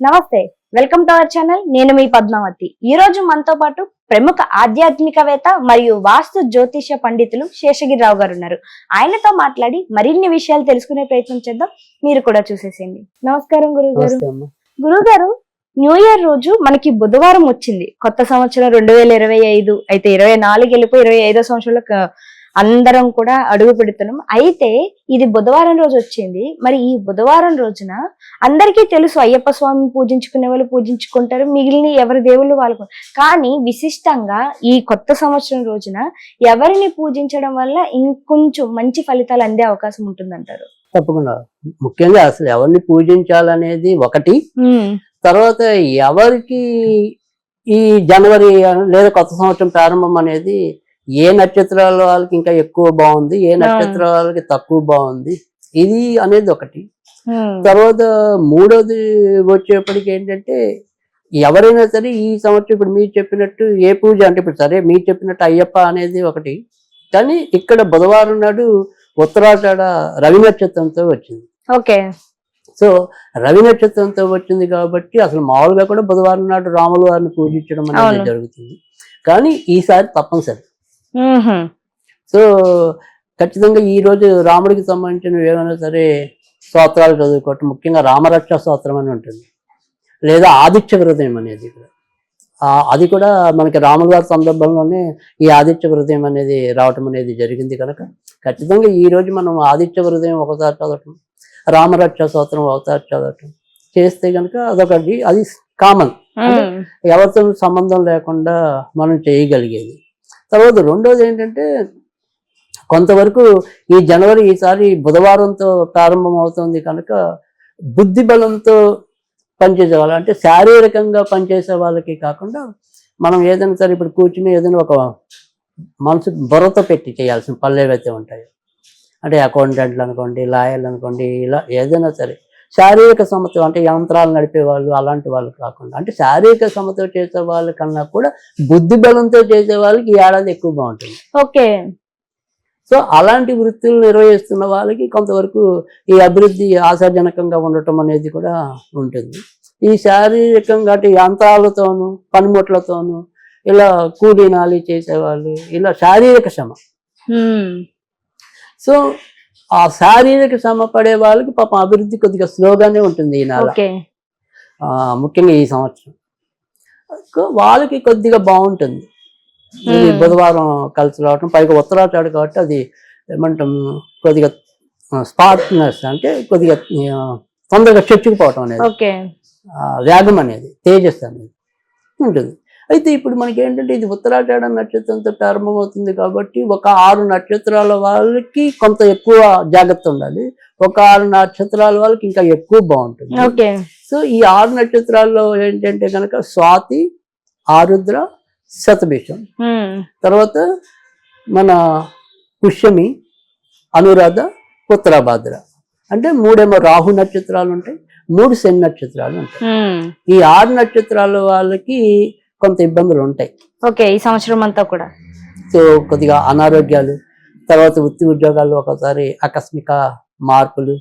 నమస్తే, welcome to our channel. నేను మీ పద్మావతి. ఈ రోజు మనతో పాటు ప్రముఖ ఆధ్యాత్మికవేత్త మరియు వాస్తు జ్యోతిష పండితులు శేషగిరిరావు గారు ఉన్నారు. ఆయనతో మాట్లాడి మరిన్ని విషయాలు తెలుసుకునే ప్రయత్నం చేద్దాం. మీరు కూడా చూసేసేయండి. నమస్కారం గురుగారు. గురుగారు, న్యూ ఇయర్ రోజు మనకి బుధవారం వచ్చింది. కొత్త సంవత్సరం 2025 అయితే 24 వెళ్ళిపోయి 25వ సంవత్సరంలో అందరం కూడా అడుగు పెడుతున్నాం. అయితే ఇది బుధవారం రోజు వచ్చింది. మరి ఈ బుధవారం రోజున అందరికీ తెలుసు, అయ్యప్ప స్వామి పూజించుకునే వాళ్ళు పూజించుకుంటారు, మిగిలిన ఎవరి దేవుళ్ళు వాళ్ళకు. కానీ విశిష్టంగా ఈ కొత్త సంవత్సరం రోజున ఎవరిని పూజించడం వల్ల ఇంకొంచెం మంచి ఫలితాలు అందే అవకాశం ఉంటుందంటారు? తప్పకుండా. ముఖ్యంగా అసలు ఎవరిని పూజించాలనేది ఒకటి, తర్వాత ఎవరికి ఈ జనవరి లేదా కొత్త సంవత్సరం ప్రారంభం అనేది ఏ నక్షత్రాల వాళ్ళకి ఇంకా ఎక్కువ బాగుంది, ఏ నక్షత్రాల వాళ్ళకి తక్కువ బాగుంది, ఇది అనేది ఒకటి. తర్వాత మూడోది వచ్చేప్పటికి ఏంటంటే, ఎవరైనా సరే ఈ సంవత్సరం ఇప్పుడు మీరు చెప్పినట్టు ఏ పూజ అంటే, ఇప్పుడు సరే మీరు చెప్పినట్టు అయ్యప్ప అనేది ఒకటి, కానీ ఇక్కడ బుధవారం నాడు ఉత్తరాషాఢ రవి నక్షత్రంతో వచ్చింది. ఓకే. సో రవి నక్షత్రంతో వచ్చింది కాబట్టి అసలు మామూలుగా కూడా బుధవారం నాడు రాముల వారిని పూజించడం అనేది జరుగుతుంది. కానీ ఈసారి తప్పనిసరి. సో ఖచ్చితంగా ఈ రోజు రాముడికి సంబంధించిన ఏమైనా సరే స్తోత్రాలు చదువుకోవటం, ముఖ్యంగా రామరక్ష స్తోత్రం అని ఉంటుంది, లేదా ఆదిత్య హృదయం అనేది ఇక్కడ అది కూడా మనకి రాముల వారి సందర్భంలోనే ఈ ఆదిత్య హృదయం అనేది రావటం అనేది జరిగింది. కనుక ఖచ్చితంగా ఈ రోజు మనం ఆదిత్య హృదయం ఒకసారి చదవటం, రామరక్ష స్తోత్రం ఒకసారి చదవటం చేస్తే కనుక అదొకటి, అది కామన్, ఎవరితో సంబంధం లేకుండా మనం చేయగలిగేది. తర్వాత రెండోది ఏంటంటే, కొంతవరకు ఈ జనవరి ఈసారి బుధవారంతో ప్రారంభం అవుతుంది కనుక బుద్ధి బలంతో పనిచేసే వాళ్ళు, అంటే శారీరకంగా పనిచేసే వాళ్ళకి కాకుండా మనం ఏదైనా సరే ఇప్పుడు కూర్చుని ఏదైనా ఒక మనసు బుర్రతో పెట్టి చేయాల్సిన పనులు ఏవైతే ఉంటాయో, అంటే అకౌంటెంట్లు అనుకోండి, లాయర్లు అనుకోండి, ఇలా ఏదైనా సరే శారీరక శ్రమతో, అంటే యంత్రాలు నడిపే వాళ్ళు అలాంటి వాళ్ళు కాకుండా, అంటే శారీరక శ్రమతో చేసే వాళ్ళ కన్నా కూడా బుద్ధి బలంతో చేసే వాళ్ళకి ఈ ఏడాది ఎక్కువ బాగుంటుంది. ఓకే. సో అలాంటి వృత్తులు నిర్వహిస్తున్న వాళ్ళకి కొంతవరకు ఈ అభివృద్ధి ఆశాజనకంగా ఉండటం అనేది కూడా ఉంటుంది. ఈ శారీరకంగా అంటే యంత్రాలతోనూ పనిముట్లతోనూ ఇలా కూలీనాలి చేసేవాళ్ళు, ఇలా శారీరక శ్రమ. సో ఆ శారీరక శ్రమ పడే వాళ్ళకి పాపం అభివృద్ధి కొద్దిగా స్లోగానే ఉంటుంది ఈ నెల, ముఖ్యంగా ఈ సంవత్సరం వాళ్ళకి కొద్దిగా బాగుంటుంది. బుధవారం కలిసి రావటం, పైగా ఉత్తరాషాఢ కాబట్టి అది ఏమంటాం కొద్దిగా స్పార్క్నెస్, అంటే కొద్దిగా తొందరగా చొచ్చుకుపోవటం అనేది, వేగం అనేది, తేజస్ అనేది ఉంటుంది. అయితే ఇప్పుడు మనకి ఏంటంటే, ఇది ఉత్తరాషాఢ నక్షత్రంతో ప్రారంభమవుతుంది కాబట్టి ఒక 6 నక్షత్రాల వాళ్ళకి కొంత ఎక్కువ జాగ్రత్త ఉండాలి, ఒక 6 నక్షత్రాల వాళ్ళకి ఇంకా ఎక్కువ బాగుంటుంది. సో ఈ 6 నక్షత్రాల్లో ఏంటంటే కనుక స్వాతి, ఆరుద్ర, శతభిషం, తర్వాత మన పుష్యమి, అనురాధ, ఉత్తరాభాద్ర, అంటే 3 రాహు నక్షత్రాలు ఉంటాయి, 3 శని నక్షత్రాలు ఉంటాయి. ఈ 6 నక్షత్రాల వాళ్ళకి కొంత ఇబ్బందులు ఉంటాయి. ఓకే, ఈ సంవత్సరం అంతా కూడా. సో కొద్దిగా అనారోగ్యాలు, తర్వాత వృత్తి ఉద్యోగాల్లో ఒకసారి ఆకస్మిక మార్పులు,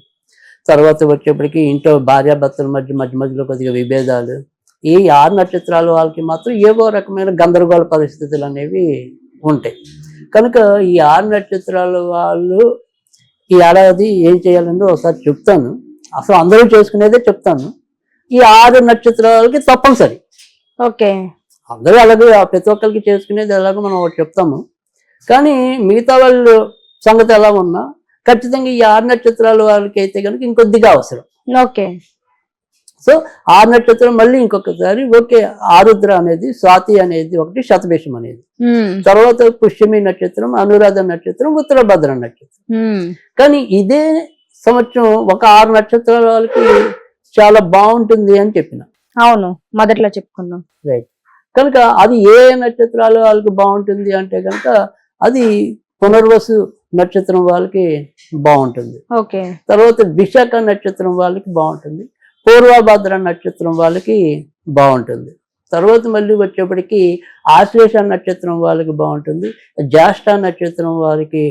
తర్వాత వచ్చేప్పటికి ఇంట్లో భార్యాభర్తల మధ్యలో కొద్దిగా విభేదాలు, ఈ 6 నక్షత్రాల వాళ్ళకి మాత్రం ఏవో రకమైన గందరగోళ పరిస్థితులు అనేవి ఉంటాయి. కనుక ఈ 6 నక్షత్రాల వాళ్ళు ఈ ఏడాది ఏం చేయాలని ఒకసారి చెప్తాను, అసలు అందరూ చేసుకునేదే చెప్తాను. ఈ 6 నక్షత్రాలకి తప్పనిసరి. ఓకే. అందరూ అలాగే ప్రతి ఒక్కరికి చేసుకునేది ఎలాగో మనం ఒకటి చెప్తాము, కానీ మిగతా వాళ్ళు సంగతి ఎలా ఉన్నా ఖచ్చితంగా ఈ 6 నక్షత్రాల వాళ్ళకి అయితే కనుక ఇంకొద్దిగా అవసరం. ఓకే. సో 6 నక్షత్రం మళ్ళీ ఇంకొకసారి ఓకే, ఆరుద్ర అనేది, స్వాతి అనేది ఒకటి, శతభిషం అనేది, తర్వాత పుష్యమి నక్షత్రం, అనురాధ నక్షత్రం, ఉత్తరభద్ర నక్షత్రం. కానీ ఇదే సంవత్సరం ఒక 6 నక్షత్రాల వాళ్ళకి చాలా బాగుంటుంది అని చెప్పిన. అవును, మొదట్లో చెప్పుకున్నాం. రైట్. కనుక అది ఏ నక్షత్రాల వాళ్ళకి బాగుంటుంది అంటే కనుక అది పునర్వసు నక్షత్రం వాళ్ళకి బాగుంటుంది. ఓకే. తర్వాత విశాఖ నక్షత్రం వాళ్ళకి బాగుంటుంది, పూర్వభద్ర నక్షత్రం వాళ్ళకి బాగుంటుంది. తర్వాత మళ్ళీ వచ్చేప్పటికి ఆశ్లేష నక్షత్రం వాళ్ళకి బాగుంటుంది, జ్యేష్ఠ నక్షత్రం వారికి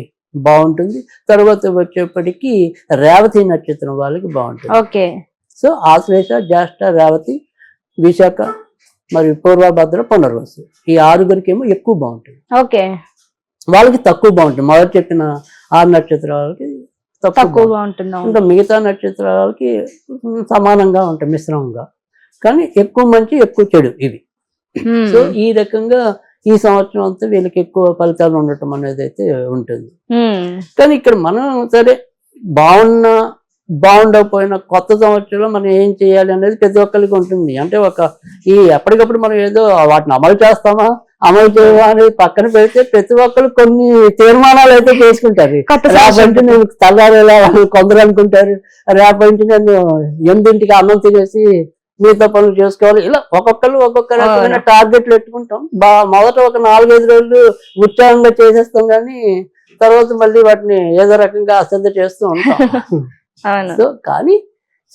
బాగుంటుంది, తర్వాత వచ్చేప్పటికి రేవతి నక్షత్రం వాళ్ళకి బాగుంటుంది. ఓకే. సో ఆశ్లేష, జ్యేష్ఠ, రేవతి, విశాఖ మరియు పూర్వభద్ర, పునర్వసు ఈ 6గురికి ఏమో ఎక్కువ బాగుంటుంది, ఓకే, వాళ్ళకి తక్కువ బాగుంటుంది. మొదటి చెప్పిన 6 నక్షత్రాలకి తక్కువ తక్కువగా ఉంటుంది. ఇంకా మిగతా నక్షత్రాలకి సమానంగా ఉంటాయి, మిశ్రమంగా. కానీ ఎక్కువ మంచి ఎక్కువ చెడు ఇవి. సో ఈ రకంగా ఈ సంవత్సరం అంతా వీళ్ళకి ఎక్కువ ఫలితాలు ఉండటం అనేది అయితే ఉంటుంది. కానీ ఇక్కడ మనం సరే బాగుండకపోయినా కొత్త సంవత్సరంలో మనం ఏం చేయాలి అనేది ప్రతి ఒక్కరికి ఉంటుంది. అంటే ఎప్పటికప్పుడు మనం ఏదో వాటిని అమలు చేస్తామా అమలు చేయవా అనేది పక్కన పెడితే ప్రతి ఒక్కరు కొన్ని తీర్మానాలు అయితే చేసుకుంటారు. రేపంటే నేను తెల్లారేలా కొందరు అనుకుంటారు, రేపంటే నేను 8ంటికి అన్నం తినేసి మిగతా పనులు చేసుకోవాలి. ఇలా ఒక్కొక్కరు ఒక్కొక్క రకమైన టార్గెట్లు పెట్టుకుంటాం. మొదట ఒక 4-5 రోజులు ఉత్సాహంగా చేసేస్తాం, కానీ తర్వాత మళ్ళీ వాటిని ఏదో రకంగా అశ్రద్ధ చేస్తూ ఉంటాం. సో కానీ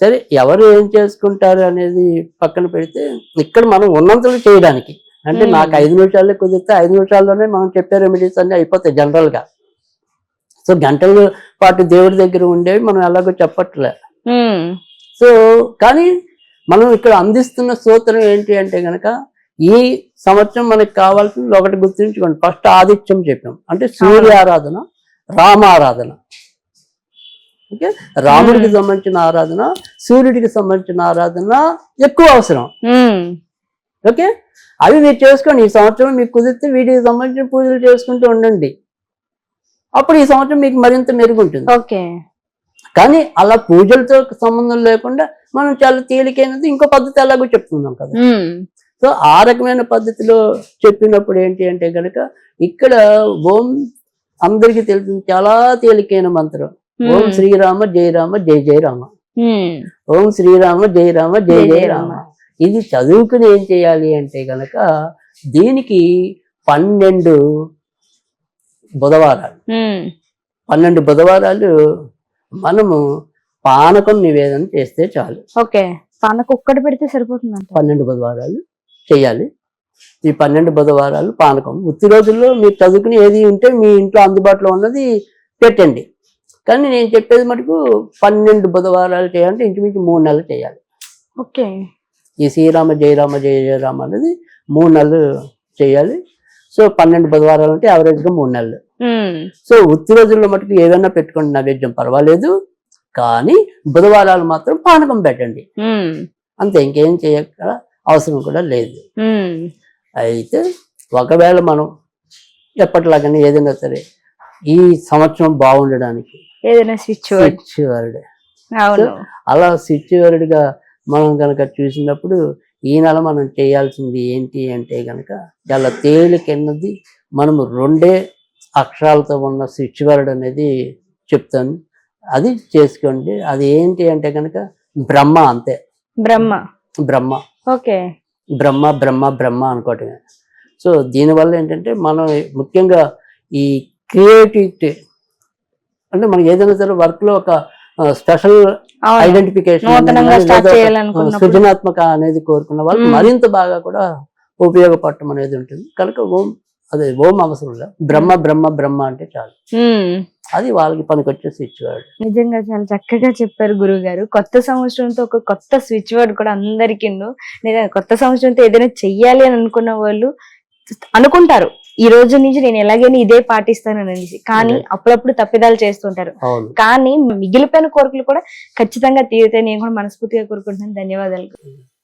సరే ఎవరు ఏం చేసుకుంటారు అనేది పక్కన పెడితే ఇక్కడ మనం ఉన్నంతలో చేయడానికి, అంటే నాకు 5 నిమిషాలే కుదిరితే 5 నిమిషాల్లోనే మనం చెప్పే రెమెడీస్ అన్ని అయిపోతాయి జనరల్ గా. సో గంటల పాటు దేవుడి దగ్గర ఉండేవి మనం ఎలాగో చెప్పట్లే. సో కానీ మనం ఇక్కడ అందిస్తున్న సూత్రం ఏంటి అంటే గనక ఈ సంవత్సరం మనకి కావాల్సింది ఒకటి గుర్తుంచుకోండి. ఫస్ట్ ఆదిత్యం చెప్పాం, అంటే సూర్య ఆరాధన, రామారాధన. ఓకే, రాముడికి సంబంధించిన ఆరాధన, సూర్యుడికి సంబంధించిన ఆరాధన ఎక్కువ అవసరం. ఓకే, అవి మీరు చేసుకోండి. ఈ సంవత్సరం మీకు కుదిరితే వీటికి సంబంధించిన పూజలు చేసుకుంటూ ఉండండి. అప్పుడు ఈ సంవత్సరం మీకు మరింత మెరుగుంటుంది. ఓకే, కానీ అలా పూజలతో సంబంధం లేకుండా మనం చాలా తేలికైనది ఇంకో పద్ధతి ఎలాగో చెప్తున్నాం కదా. సో ఆ రకమైన పద్ధతిలో చెప్పినప్పుడు ఏంటి అంటే కనుక ఇక్కడ ఓం అందరికీ తెలిసింది చాలా తేలికైన మంత్రం, ఓం శ్రీరామ జయ రామ జయ జయ రామ, ఓం శ్రీరామ జయ రామ జయ జయ రామ. ఇది చదువుకుని ఏం చేయాలి అంటే గనక దీనికి 12 బుధవారాలు 12 బుధవారాలు మనము పానకం నివేదన చేస్తే చాలు. ఓకే, పానకం ఒక్కటి పెడితే సరిపోతుంది. 12 బుధవారాలు చేయాలి. ఈ 12 బుధవారాలు పానకం ఉత్తి రోజుల్లో మీరు చదువుకుని ఏది ఉంటే మీ ఇంట్లో అందుబాటులో ఉన్నది పెట్టండి. కానీ నేను చెప్పేది మటుకు 12 బుధవారాలు చేయాలంటే ఇంచుమించు 3 నెలలు చేయాలి. ఓకే, ఈ శ్రీరామ జయరామ జయ జయరామ అనేది 3 నెలలు చేయాలి. సో 12 బుధవారాలు అంటే యావరేజ్ గా 3 నెలలు. సో ఉత్తి రోజుల్లో మటుకు ఏదైనా పెట్టుకోండి, నైవేద్యం పర్వాలేదు. కానీ బుధవారాలు మాత్రం పానకం పెట్టండి, అంతే, ఇంకేం చేయక అవసరం కూడా లేదు. అయితే ఒకవేళ మనం ఎప్పటిలాగానే ఏదైనా సరే ఈ సంవత్సరం బాగుండడానికి ఏదైనా స్విచ్ వర్డ్, అలా స్విచ్ వర్డ్ గా మనం కనుక చూసినప్పుడు ఈ నెల మనం చేయాల్సింది ఏంటి అంటే గనక చాలా తేలికైనది. మనము 2 అక్షరాలతో ఉన్న స్విచ్ వర్డ్ అనేది చెప్తాను, అది చేసుకోండి. అది ఏంటి అంటే కనుక బ్రహ్మ, అంతే. బ్రహ్మ. ఓకే, బ్రహ్మ బ్రహ్మ బ్రహ్మ అనుకోవటమే. సో దీనివల్ల ఏంటంటే మనం ముఖ్యంగా ఈ క్రియేటివిటీ, అంటే మనం ఏదైనా సరే వర్క్ లో ఒక స్పెషల్ ఐడెంటిఫికేషన్, సృజనాత్మక అనేది కోరుకున్న వాళ్ళకి మరింత బాగా కూడా ఉపయోగపడటం అనేది ఉంటుంది. కనుక ఓం అవసరం లేదు, బ్రహ్మ బ్రహ్మ బ్రహ్మ అంటే చాలు, అది వాళ్ళకి పనికొచ్చే స్విచ్ వర్డ్. నిజంగా చాలా చక్కగా చెప్పారు గురువు గారు. కొత్త సంవత్సరంతో ఒక కొత్త స్విచ్ వర్డ్ కూడా అందరికీ. కొత్త సంవత్సరంతో ఏదైనా చెయ్యాలి అని అనుకున్న వాళ్ళు అనుకుంటారు, ఈ రోజు నుంచి నేను ఎలాగైనా ఇదే పాటిస్తానని అనేసి, కానీ అప్పుడప్పుడు తప్పిదాలు చేస్తుంటారు. కానీ మిగిలిపోయిన కోరికలు కూడా ఖచ్చితంగా తీరుతాయి. నేను కూడా మనస్ఫూర్తిగా కోరుకుంటున్నాను. ధన్యవాదాలు.